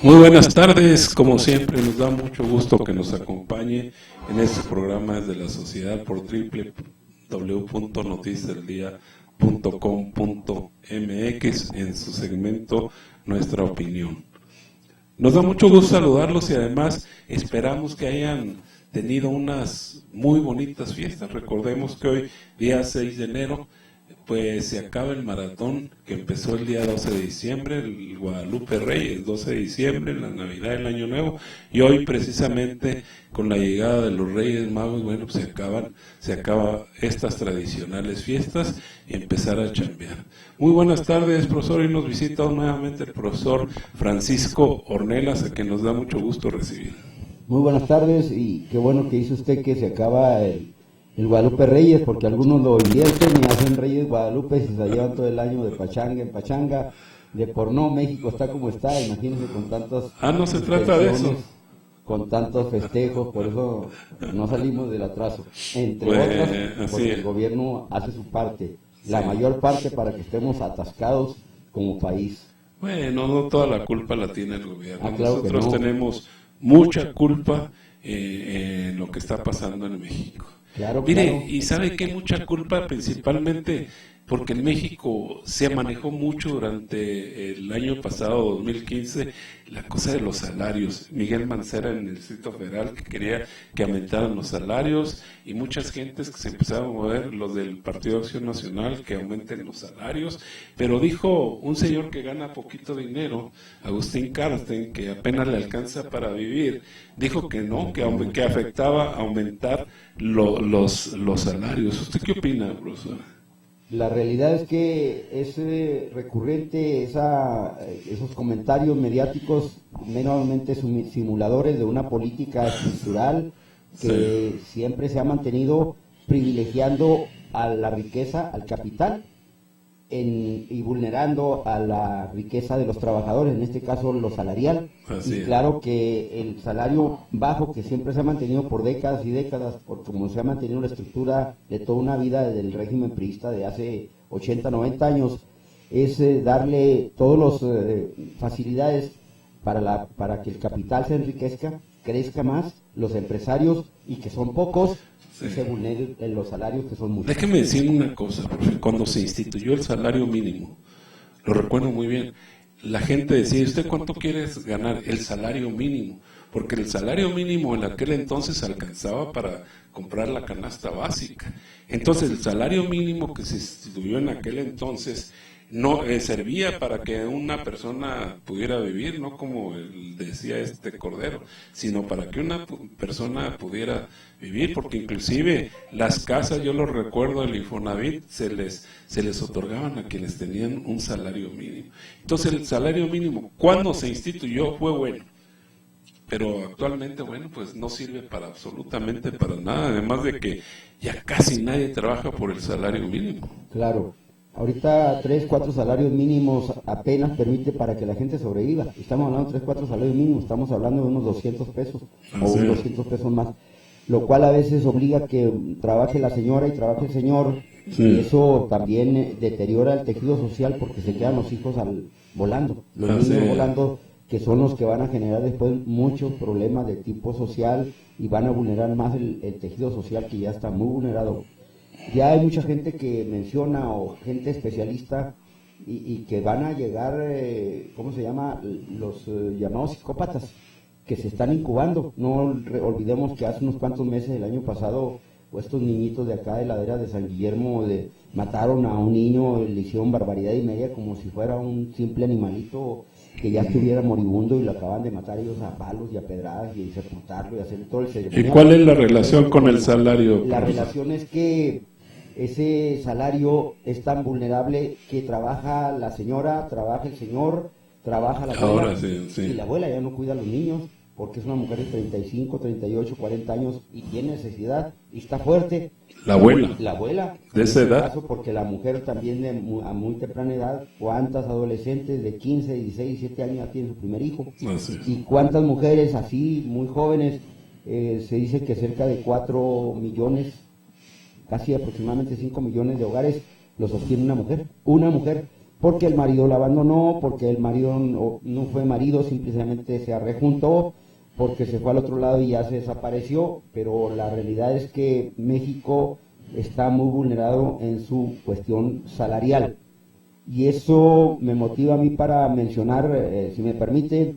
Muy buenas tardes, como siempre nos da mucho gusto que nos acompañe en este programa de la sociedad por www.noticiasdeldia.com.mx en su segmento Nuestra Opinión. Nos da mucho gusto saludarlos y además esperamos que hayan tenido unas muy bonitas fiestas. Recordemos que hoy, día 6 de enero, pues se acaba el maratón que empezó el día 12 de diciembre, el Guadalupe Reyes, 12 de diciembre, la Navidad, el Año Nuevo, y hoy precisamente con la llegada de los Reyes Magos, bueno, pues se acaba estas tradicionales fiestas y empezar a chambear. Muy buenas tardes, profesor, y nos visita nuevamente el profesor Francisco Ornelas, a quien nos da mucho gusto recibir. Muy buenas tardes, y qué bueno que dice usted que se acaba el Guadalupe Reyes, porque algunos lo invierten y hacen Reyes Guadalupe y se llevan todo el año de pachanga en pachanga, de por no, México está como está, imagínense con tantas... no se trata de eso. Con tantos festejos, por eso no salimos del atraso, entre otras, porque el gobierno hace su parte, la mayor parte para que estemos atascados como país. Bueno, no toda la culpa la tiene el gobierno, claro, nosotros tenemos mucha culpa en lo que está pasando en México. Claro, Mire, claro. y sabe que hay mucha culpa principalmente porque en México se manejó mucho durante el año pasado, 2015, la cosa de los salarios. Miguel Mancera en el Distrito Federal que quería que aumentaran los salarios y muchas gentes que se empezaron a mover, los del Partido Acción Nacional, que aumenten los salarios, pero dijo un señor que gana poquito dinero, Agustín Carsten, que apenas le alcanza para vivir, dijo que no, que afectaba aumentar los salarios. ¿Usted qué opina, profesor? La realidad es que es recurrente esos comentarios mediáticos meramente simuladores de una política estructural que siempre se ha mantenido privilegiando a la riqueza, al capital, y vulnerando a la riqueza de los trabajadores, en este caso lo salarial. Y claro que el salario bajo, que siempre se ha mantenido por décadas y décadas, por como se ha mantenido la estructura de toda una vida del régimen priista de hace 80, 90 años, es darle todas las facilidades para que el capital se enriquezca, crezca más, los empresarios, y que son pocos, y se vulneren los salarios, que son muchos. Déjeme decir una cosa, porque cuando se instituyó el salario mínimo, lo recuerdo muy bien, la gente decía, ¿usted cuánto quieres ganar? El salario mínimo, porque el salario mínimo en aquel entonces alcanzaba para comprar la canasta básica. Entonces el salario mínimo que se instituyó en aquel entonces no servía para que una persona pudiera vivir, no como decía este Cordero, sino para que una persona pudiera vivir, porque inclusive las casas, yo lo recuerdo, el Infonavit se les otorgaban a quienes tenían un salario mínimo. Entonces el salario mínimo, cuando se instituyó, fue bueno, pero actualmente, bueno, pues no sirve para absolutamente para nada, además de que ya casi nadie trabaja por el salario mínimo. Claro. Ahorita 3, 4 salarios mínimos apenas permite para que la gente sobreviva. Estamos hablando de 3, 4 salarios mínimos, estamos hablando de unos 200 pesos o 200 pesos más, lo cual a veces obliga a que trabaje la señora y trabaje el señor, y eso también deteriora el tejido social porque se quedan los hijos volando, los niños volando, que son los que van a generar después muchos problemas de tipo social y van a vulnerar más el tejido social, que ya está muy vulnerado. Ya hay mucha gente que menciona, o gente especialista, y que van a llegar, ¿cómo se llama? Los llamados psicópatas, que se están incubando. No olvidemos que hace unos cuantos meses, el año pasado, estos niñitos de acá de Ladera de San Guillermo mataron a un niño, le hicieron barbaridad y media como si fuera un simple animalito que ya estuviera moribundo, y lo acaban de matar ellos a palos y a pedradas y sepultarlo y hacer todo el ceremonial. ¿Y cuál es la relación con el salario? La relación es que ese salario es tan vulnerable que trabaja la señora, trabaja el señor, trabaja la abuela, y la abuela ya no cuida a los niños porque es una mujer de 35, 38, 40 años y tiene necesidad y está fuerte. La abuela. La abuela. De esa edad. Caso, porque la mujer también a muy temprana edad, cuántas adolescentes de 15, 16, 17 años ya tienen su primer hijo. Y cuántas mujeres así, muy jóvenes, se dice que cerca de 4 millones, casi aproximadamente 5 millones de hogares, lo sostiene una mujer. porque el marido la abandonó, porque el marido no fue marido, simplemente se arrejuntó, porque se fue al otro lado y ya se desapareció, pero la realidad es que México está muy vulnerado en su cuestión salarial. Y eso me motiva a mí para mencionar, si me permite,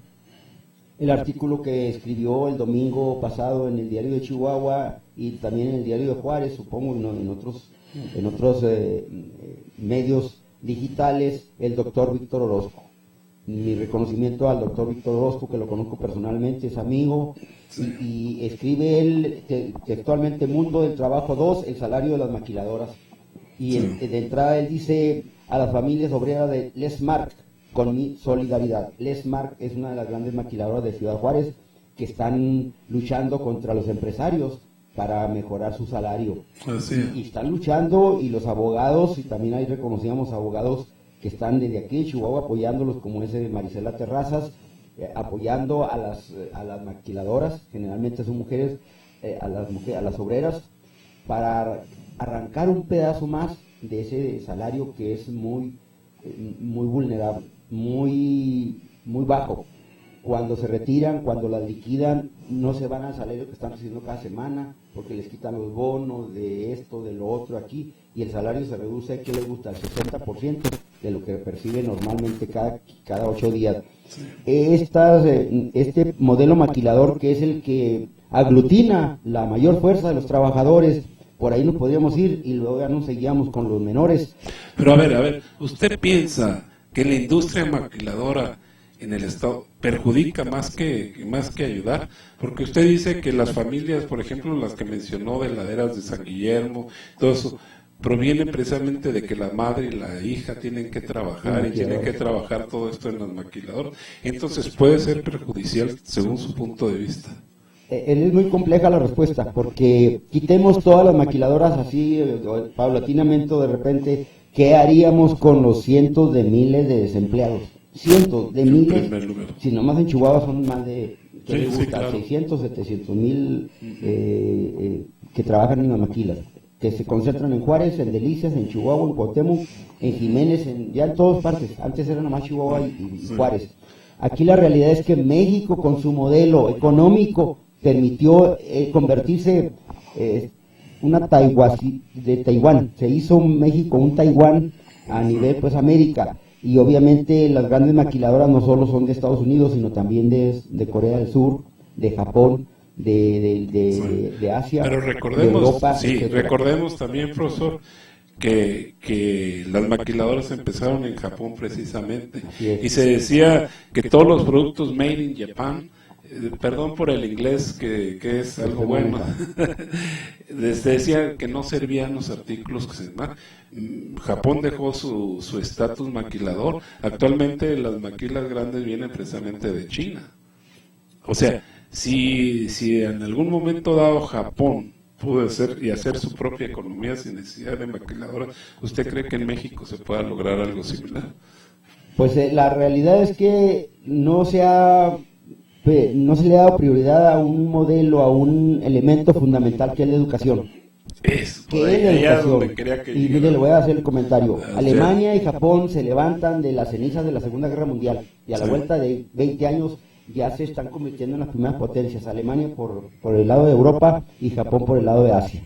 el artículo que escribió el domingo pasado en el Diario de Chihuahua y también en el Diario de Juárez, supongo, en otros medios digitales, el doctor Víctor Orozco. Mi reconocimiento al doctor Víctor Orozco, que lo conozco personalmente, es amigo, y escribe él textualmente Mundo del Trabajo 2, el salario de las maquiladoras. Y de entrada él dice a las familias obreras de Lesmark, con mi solidaridad. Lesmark es una de las grandes maquiladoras de Ciudad Juárez que están luchando contra los empresarios para mejorar su salario. Y están luchando, y los abogados, y también ahí reconocíamos abogados que están desde aquí en Chihuahua apoyándolos, como ese de Marisela Terrazas, apoyando a las maquiladoras, generalmente son mujeres, a las obreras, para arrancar un pedazo más de ese salario que es muy vulnerable, muy bajo. Cuando se retiran, cuando las liquidan, no se van al salario que están recibiendo cada semana, porque les quitan los bonos de esto, de lo otro aquí, y el salario se reduce, ¿qué les gusta? El 60% de lo que percibe normalmente cada 8 días. Sí. Este modelo maquilador, que es el que aglutina la mayor fuerza de los trabajadores, por ahí nos podríamos ir y luego ya nos seguíamos con los menores. Pero a ver, ¿usted piensa que la industria maquiladora en el Estado perjudica más que ayudar? Porque usted dice que las familias, por ejemplo, las que mencionó de Laderas de San Guillermo, todo eso, proviene precisamente de que la madre y la hija tienen que trabajar y tienen que trabajar todo esto en las maquiladoras. Entonces puede ser perjudicial según su punto de vista. Es muy compleja la respuesta, porque quitemos todas las maquiladoras así, paulatinamente, de repente, ¿qué haríamos con los cientos de miles de desempleados? Cientos de miles, si nomás en Chihuahua son más de, ¿qué les gusta? Claro. 600, 700 mil que trabajan en las maquilas, que se concentran en Juárez, en Delicias, en Chihuahua, en Cuauhtémoc, en Jiménez, ya en todas partes. Antes era nomás Chihuahua y Juárez. Aquí la realidad es que México, con su modelo económico, permitió convertirse una de Taiwán. Se hizo México un Taiwán a nivel, pues, América. Y obviamente las grandes maquiladoras no solo son de Estados Unidos, sino también de Corea del Sur, de Japón, de Asia, pero recordemos, de Europa. Sí, recordemos también, profesor, que las maquiladoras empezaron en Japón precisamente. Y se decía que todos los productos made in Japan, perdón por el inglés, que es algo bueno, se decía que no servían los artículos que se llaman. Japón dejó su estatus maquilador. Actualmente las maquilas grandes vienen precisamente de China. O sea, si en algún momento dado Japón pudo hacer su propia economía sin necesidad de maquiladoras, ¿usted cree que en México se pueda lograr algo similar? Pues la realidad es que no se le ha dado prioridad a un modelo, a un elemento fundamental que es la educación. Y mire, le voy a hacer el comentario. Alemania y Japón se levantan de las cenizas de la Segunda Guerra Mundial y a la vuelta de 20 años ya se están convirtiendo en las primeras potencias. Alemania por el lado de Europa y Japón por el lado de Asia.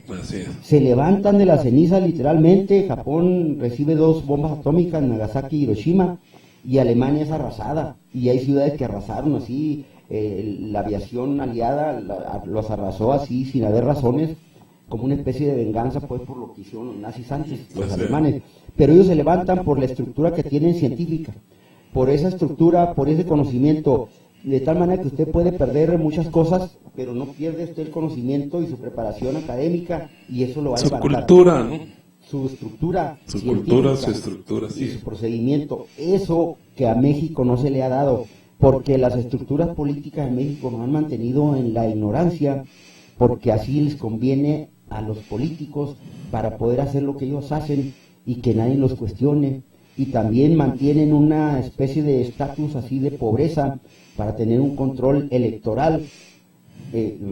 Se levantan de las cenizas literalmente. Japón recibe 2 bombas atómicas, Nagasaki y Hiroshima, y Alemania es arrasada. Y hay ciudades que arrasaron así. La aviación aliada los arrasó así sin haber razones, como una especie de venganza, pues, por lo que hicieron los nazis antes, los alemanes. Pero ellos se levantan por la estructura que tienen científica, por esa estructura, por ese conocimiento, de tal manera que usted puede perder muchas cosas, pero no pierde usted el conocimiento y su preparación académica, y eso lo va a levantar. Su cultura, ¿no? Su estructura, su cultura, su estructura, sí. Y su procedimiento, eso que a México no se le ha dado, porque las estructuras políticas en México nos han mantenido en la ignorancia, porque así les conviene a los políticos para poder hacer lo que ellos hacen y que nadie los cuestione, y también mantienen una especie de estatus así de pobreza para tener un control electoral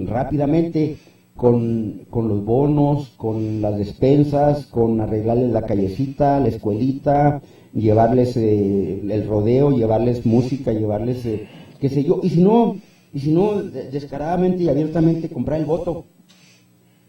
rápidamente con los bonos, con las despensas, con arreglarles la callecita, la escuelita, llevarles el rodeo, llevarles música, llevarles qué sé yo, y si no descaradamente y abiertamente comprar el voto,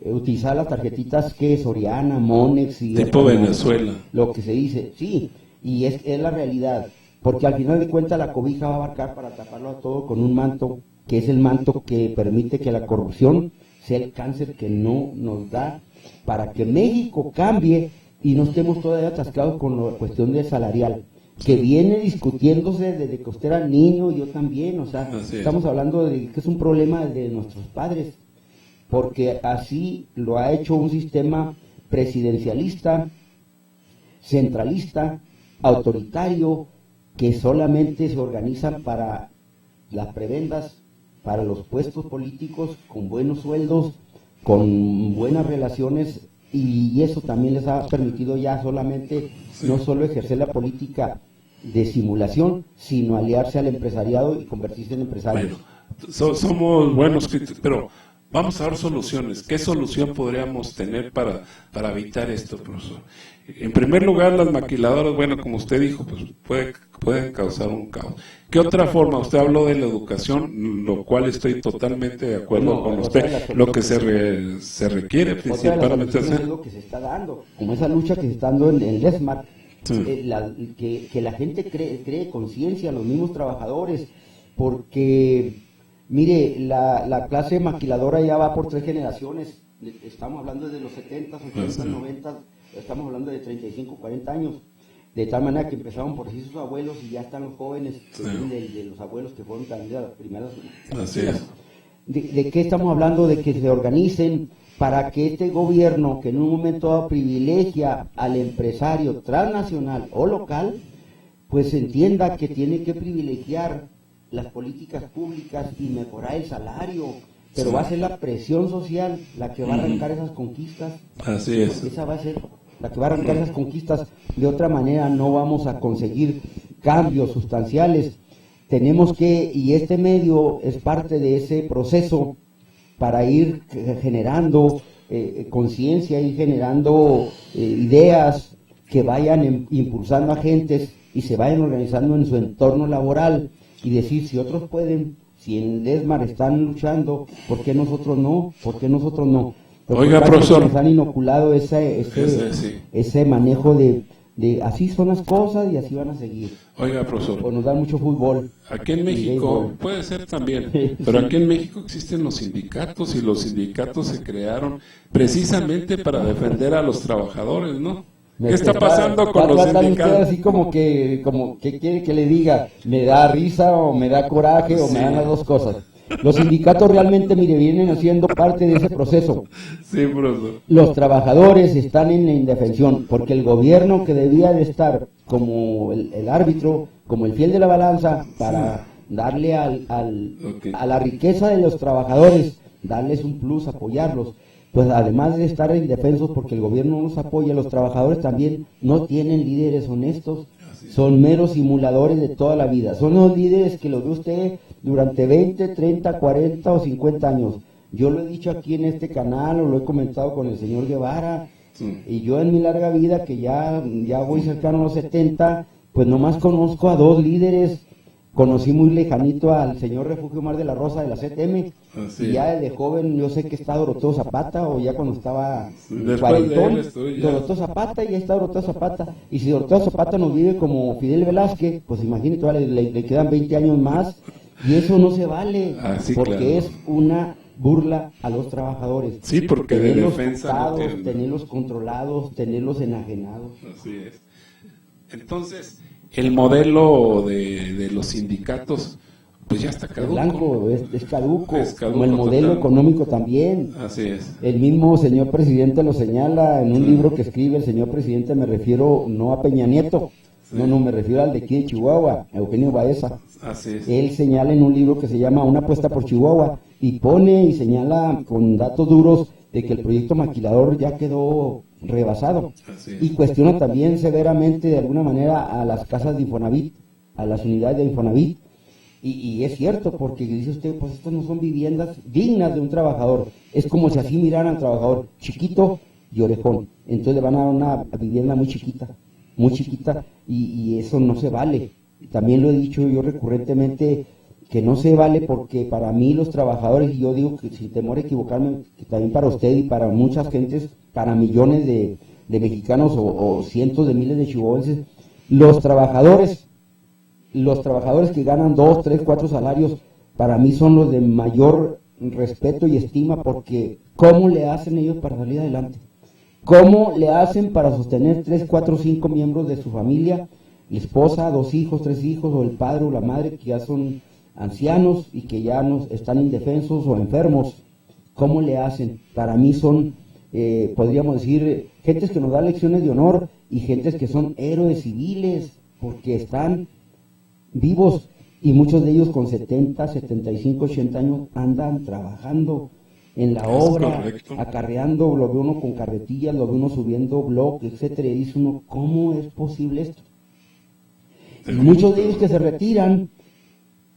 utilizar las tarjetitas que Soriana, Monex y tipo Venezuela, lo que se dice, sí, y es la realidad, porque al final de cuentas la cobija va a abarcar para taparlo a todo con un manto, que es el manto que permite que la corrupción sea el cáncer que no nos da, para que México cambie y no estemos todavía atascados con la cuestión de salarial, que viene discutiéndose desde que usted era niño y yo también, o sea, estamos hablando de que es un problema de nuestros padres, porque así lo ha hecho un sistema presidencialista, centralista, autoritario, que solamente se organizan para las prebendas, para los puestos políticos, con buenos sueldos, con buenas relaciones, y eso también les ha permitido ya solamente, no solo ejercer la política de simulación, sino aliarse al empresariado y convertirse en empresarios. Bueno, somos buenos críticos, pero vamos a dar soluciones. ¿Qué solución podríamos tener para evitar esto, profesor? En primer lugar, las maquiladoras, bueno, como usted dijo, pues pueden causar un caos. ¿Qué otra forma? Usted habló de la educación, lo cual estoy totalmente de acuerdo con usted. Lo que se requiere principalmente es lo que se está dando, como esa lucha que se está dando en el ESMAD, que la gente cree conciencia, los mismos trabajadores, porque mire, la clase maquiladora ya va por 3 generaciones, estamos hablando de los 70, 80, 90, estamos hablando de 35, 40 años, de tal manera que empezaron por sí sus abuelos y ya están los jóvenes de los abuelos que fueron también a las primeras. Así es. ¿De qué estamos hablando? De que se organicen para que este gobierno, que en un momento dado privilegia al empresario transnacional o local, pues entienda que tiene que privilegiar las políticas públicas y mejorar el salario, pero va a ser la presión social la que va a arrancar esas conquistas. Así es. Esa va a ser la que va a arrancar esas conquistas. De otra manera no vamos a conseguir cambios sustanciales. Tenemos que, y este medio es parte de ese proceso para ir generando conciencia, ir generando ideas que vayan impulsando a gentes y se vayan organizando en su entorno laboral y decir, si otros pueden, si en ESMAD están luchando, ¿por qué nosotros no? ¿Por qué nosotros no? Oiga, profesor, nos han inoculado ese manejo de así son las cosas y así van a seguir. Oiga, profesor, o nos dan mucho fútbol. Aquí en México, puede ser también, pero aquí en México existen los sindicatos y los sindicatos se crearon precisamente para defender a los trabajadores, ¿no? ¿Qué está pasando con los sindicatos? Así como que quiere que le diga, me da risa o me da coraje o me dan las dos cosas. Los sindicatos realmente, mire, vienen haciendo parte de ese proceso. Sí, profesor. Los trabajadores están en la indefensión, porque el gobierno, que debía de estar como el árbitro, como el fiel de la balanza, para darle a la riqueza de los trabajadores, darles un plus, apoyarlos, pues además de estar indefensos porque el gobierno no los apoya, los trabajadores también no tienen líderes honestos, son meros simuladores de toda la vida, son los líderes que los ve usted durante 20, 30, 40 o 50 años. Yo lo he dicho aquí en este canal, o lo he comentado con el señor Guevara, y yo en mi larga vida, que ya voy cercano a los 70, pues nomás conozco a 2 líderes. Conocí muy lejanito al señor Refugio Mar de la Rosa de la CTM, y ya de joven yo sé que está Doroteo Zapata, o ya cuando estaba cuarentón, Doroteo Zapata, y ya está Doroteo Zapata, y si Doroteo Zapata nos vive como Fidel Velázquez, pues imagínate, le quedan 20 años más, y eso no se vale, porque es una burla a los trabajadores. Sí, porque de defensa tenerlos controlados, tenerlos enajenados. Así es. Entonces, el modelo de los sindicatos, pues ya está caduco. Blanco, es caduco, como el modelo económico también. Así es. El mismo señor presidente lo señala en un libro que escribe el señor presidente, me refiero no a Peña Nieto, no, me refiero al de aquí de Chihuahua, Eugenio Baeza. Así es. Él señala en un libro que se llama Una apuesta por Chihuahua, y pone y señala con datos duros de que el proyecto maquilador ya quedó rebasado, y cuestiona también severamente de alguna manera a las casas de Infonavit, a las unidades de Infonavit, y es cierto, porque dice usted, pues estas no son viviendas dignas de un trabajador, es como si así miraran al trabajador chiquito y orejón, entonces le van a dar una vivienda muy chiquita, muy chiquita, y eso no se vale. También lo he dicho yo recurrentemente, que no se vale, porque para mí los trabajadores, y yo digo que sin temor a equivocarme, que también para usted y para muchas gentes, para millones de mexicanos o cientos de miles de chihuahuenses, los trabajadores que ganan 2, 3, 4 salarios, para mí son los de mayor respeto y estima, porque ¿cómo le hacen ellos para salir adelante? ¿Cómo le hacen para sostener 3, 4, 5 miembros de su familia, la esposa, 2 hijos, 3 hijos, o el padre o la madre que ya son ancianos y que ya no están indefensos o enfermos? ¿Cómo le hacen? Para mí son, podríamos decir, gentes que nos dan lecciones de honor y gentes que son héroes civiles, porque están vivos, y muchos de ellos con 70, 75, 80 años andan trabajando en la obra, correcto. acarreando, lo ve uno con carretillas, lo ve uno subiendo bloques, etcétera, y dice uno, ¿cómo es posible esto? Y muchos de ellos que se retiran,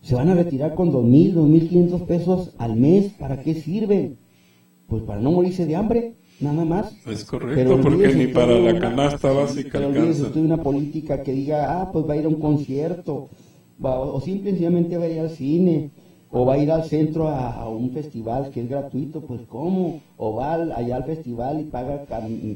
se van a retirar con 2,000, 2,500 pesos al mes. ¿Para qué sirven? Pues para no morirse de hambre, nada más. Es correcto, porque ni para la canasta básica alcanza. Usted una política que diga, pues va a ir a un concierto, o simplemente va a ir al cine, o va a ir al centro a un festival que es gratuito, pues ¿cómo? O va allá al festival y paga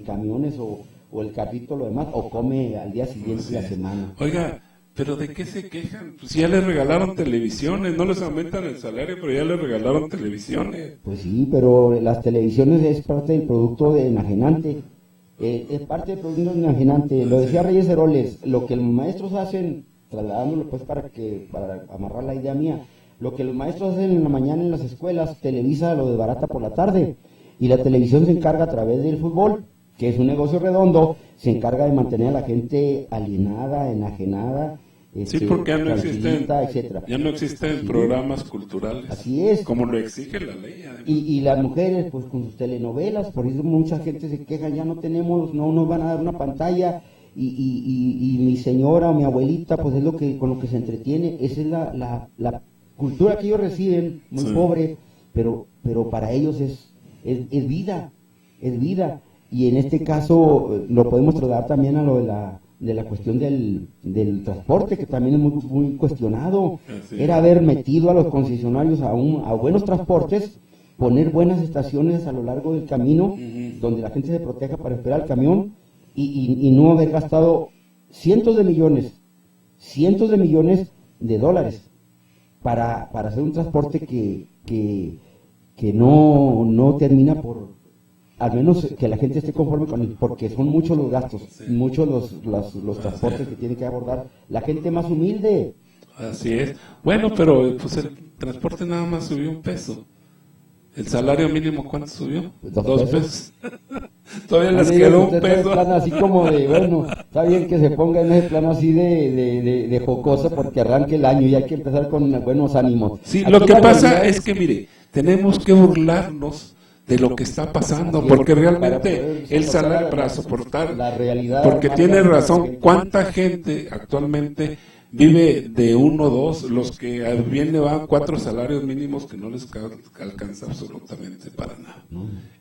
camiones o el carrito, lo demás, o come al día siguiente de la semana. Oiga, ¿pero de qué se quejan? Pues ya les regalaron televisiones, no les aumentan el salario, pero ya les regalaron televisiones. Pues sí, pero las televisiones es parte del producto enajenante. Es parte del producto enajenante. Lo decía Reyes Heroles, lo que los maestros hacen, trasladándolo pues para amarrar la idea mía, lo que los maestros hacen en la mañana en las escuelas, Televisa lo desbarata por la tarde, y la televisión se encarga a través del fútbol, que es un negocio redondo, se encarga de mantener a la gente alienada, enajenada, sí, porque ya no existen sí, programas culturales. Así es. Como lo exige la ley. Y las mujeres, pues con sus telenovelas, por eso mucha gente se queja, ya no nos van a dar una pantalla, y mi señora o mi abuelita, pues es con lo que se entretiene. Esa es la cultura que ellos reciben, muy pobre, pero para ellos es vida, y en este caso lo podemos trasladar también a lo de la cuestión del transporte, que también es muy, muy cuestionado. Era haber metido a los concesionarios a buenos transportes, poner buenas estaciones a lo largo del camino, donde la gente se proteja para esperar el camión, y no haber gastado cientos de millones de dólares para hacer un transporte que no termina por, al menos que la gente esté conforme con él, porque son muchos los gastos, muchos los transportes que tiene que abordar la gente más humilde. Así es. Bueno, pero pues el transporte nada más subió $1. ¿El salario mínimo cuánto subió? $2 pesos. Todavía les quedó $1. Plan así como de, bueno, está bien que se ponga en ese plan así de jocoso, porque arranque el año y hay que empezar con buenos ánimos. Sí, lo que pasa es que, mire, tenemos que burlarnos de lo que está pasando, porque realmente el salario para soportar la realidad, porque tiene razón, cuánta gente actualmente vive de 1 o 2, los que bien le van 4 salarios mínimos que no les alcanza absolutamente para nada.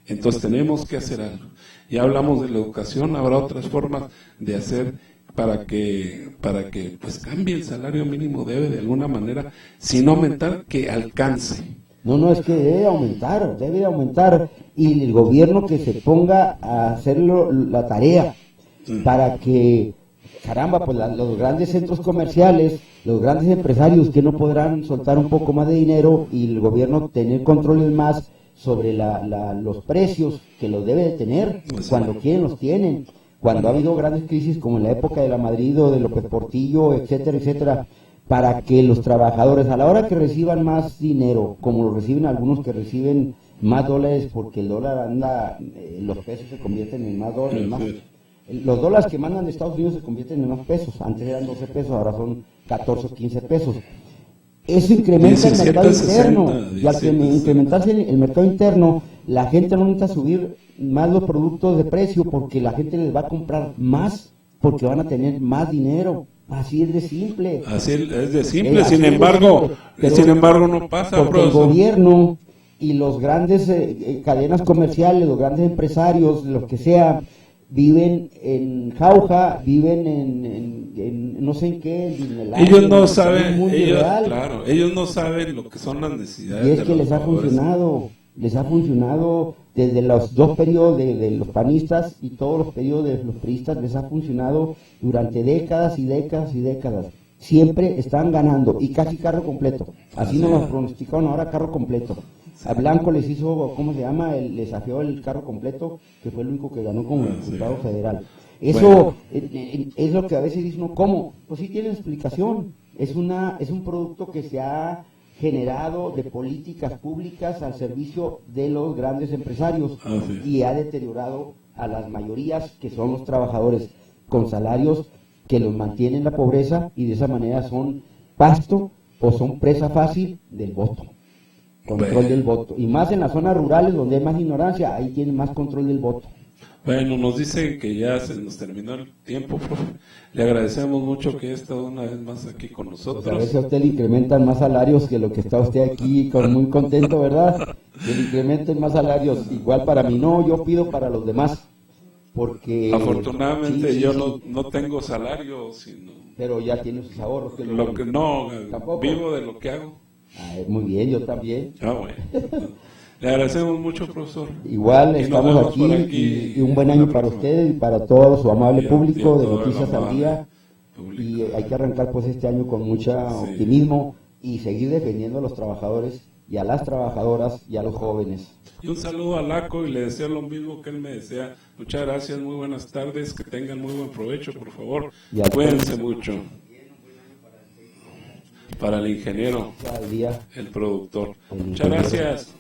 Entonces tenemos que hacer algo. Ya hablamos de la educación, habrá otras formas de hacer para que pues cambie el salario mínimo, debe de alguna manera, sin aumentar, que alcance. No, es que debe aumentar, y el gobierno que se ponga a hacer la tarea para que, caramba, pues los grandes centros comerciales, los grandes empresarios que no podrán soltar un poco más de dinero, y el gobierno tener controles más sobre los precios, que los debe de tener, cuando quieren los tienen. Cuando ha habido grandes crisis como en la época de la Madrid o de López Portillo, etcétera, para que los trabajadores, a la hora que reciban más dinero, como lo reciben algunos que reciben más dólares, porque el dólar anda, los pesos se convierten en más dólares, los dólares que mandan de Estados Unidos se convierten en más pesos, antes eran 12 pesos, ahora son 14 o 15 pesos. Eso incrementa el mercado interno, y al incrementarse el mercado interno, la gente no necesita subir más los productos de precio, porque la gente les va a comprar más, porque van a tener más dinero. Así es de simple. Así es de simple, sin embargo no pasa. Porque el gobierno y los grandes cadenas comerciales, los grandes empresarios, los que sea, viven en Jauja, viven en no sé en qué, en Disneyland, Ellos no en saben, un mundo irreal. claro, ellos no saben lo que son las necesidades. Y es de que los les ha trabajadores. funcionado desde los dos periodos de los panistas y todos los periodos de los priistas, les ha funcionado durante décadas y décadas y décadas. Siempre están ganando y casi carro completo. Así nos lo pronosticaron, ahora carro completo. A Blanco les hizo, ¿cómo se llama? Les afió el carro completo, que fue el único que ganó como diputado federal. Eso es lo que a veces dice uno, ¿cómo? Pues sí tiene explicación. Es un producto que se ha generado de políticas públicas al servicio de los grandes empresarios y ha deteriorado a las mayorías que son los trabajadores con salarios que los mantienen en la pobreza y de esa manera son pasto o son presa fácil del voto. Control del voto. Y más en las zonas rurales donde hay más ignorancia, ahí tienen más control del voto. Bueno, nos dicen que ya se nos terminó el tiempo, profe. Le agradecemos mucho que haya estado una vez más aquí con nosotros. Pues a veces a usted le incrementan más salarios que lo que está usted aquí, muy contento, ¿verdad? Que le incrementen más salarios. Igual para mí no, yo pido para los demás. Porque afortunadamente yo no tengo salario, sino... Pero ya tiene sus ahorros. Que ¿Tampoco? Vivo de lo que hago. Muy bien, yo también. Bueno. Le agradecemos mucho, profesor. Igual estamos aquí y un buen año para ustedes y para todo su amable público de Noticias al Día. Y hay que arrancar pues este año con mucho optimismo y seguir defendiendo a los trabajadores y a las trabajadoras y a los jóvenes. Y un saludo a Laco y le deseo lo mismo que él me desea. Muchas gracias, muy buenas tardes, que tengan muy buen provecho, por favor. Cuídense mucho. Para el ingeniero, el productor. Muchas gracias.